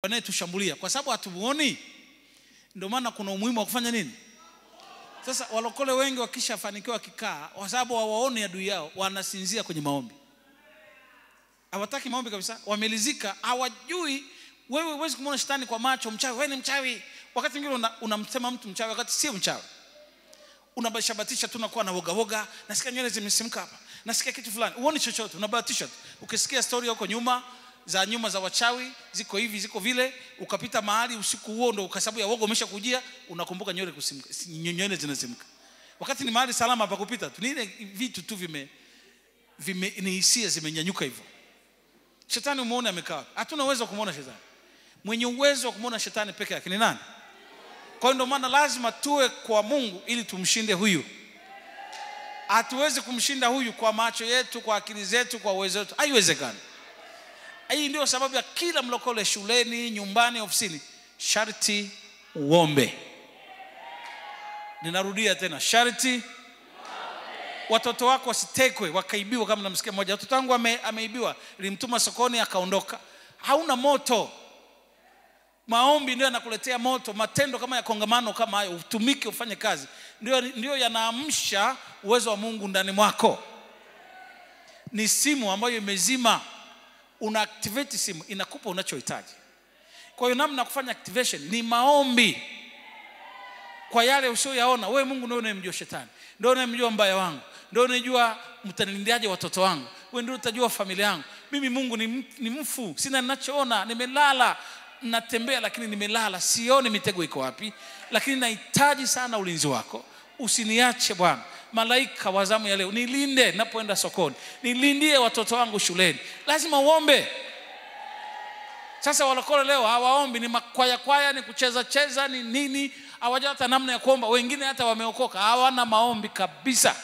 wanayetushambulia kwa sababu hatumuoni. Ndio maana kuna umuhimu wa kufanya nini? Sasa walokole wengi wakishafanikiwa kikaa, kwa sababu hawaoni adui yao, wanasinzia kwenye maombi. Hawataki maombi kabisa, wamelizika, hawajui. Wewe huwezi kumuona shetani kwa macho, mchawi, wewe ni mchawi. Wakati mwingine unamsema mtu mchawi wakati sio mchawi. Unabashabatisha tu unakuwa na woga, nasikia nywele zimesimka hapa, nasikia kitu fulani. Uone chochote, unabahatisha tu. Ukisikia story huko nyuma za wachawi, ziko hivi, ziko vile, ukapita mahali usiku huo ndo ukasabu ya woga umeshakujia, unakumbuka nywele kusimka, nywele zinasimka. Wakati ni mahali salama pa kupita tu. Ni ile vitu tu ni hisia zimenyanyuka hivyo. Shetani umuone amekaa. Hatuna uwezo wa kumuona shetani. Mwenye uwezo wa kumuona shetani peke yake ni nani? Kwa hiyo ndio maana lazima tuwe kwa Mungu ili tumshinde huyu. Hatuwezi kumshinda huyu kwa macho yetu, kwa akili zetu, kwa uwezo wetu. Haiwezekani. Hii ndio sababu ya kila mlokole shuleni, nyumbani, ofisini, sharti uombe. Ninarudia tena, sharti watoto wako wasitekwe, wakaibiwa. Kama namsikia mmoja, watoto wangu ameibiwa, nilimtuma sokoni akaondoka. Hauna moto. Maombi ndio yanakuletea moto. Matendo kama ya kongamano kama hayo, utumike, ufanye kazi, ndio yanaamsha uwezo wa Mungu ndani mwako. Ni simu ambayo imezima, una activate simu, inakupa unachohitaji. Kwa hiyo namna kufanya activation ni maombi. Kwa yale usioyaona, wewe Mungu ndio unayemjua shetani, ndio unayemjua mbaya wangu, ndio unajua mtanilindiaje watoto wangu, wewe ndio utajua familia yangu. Mimi Mungu ni mfu, sina ninachoona, nimelala, natembea lakini nimelala, sioni mitego iko wapi, lakini nahitaji sana ulinzi wako. Usiniache Bwana. Malaika wa zamu ya leo, nilinde ninapoenda sokoni, nilindie watoto wangu shuleni. Lazima uombe. Sasa walokole leo hawaombi, ni makwaya, ni kucheza, ni nini, hawajua hata namna ya kuomba. Wengine hata wameokoka hawana maombi kabisa.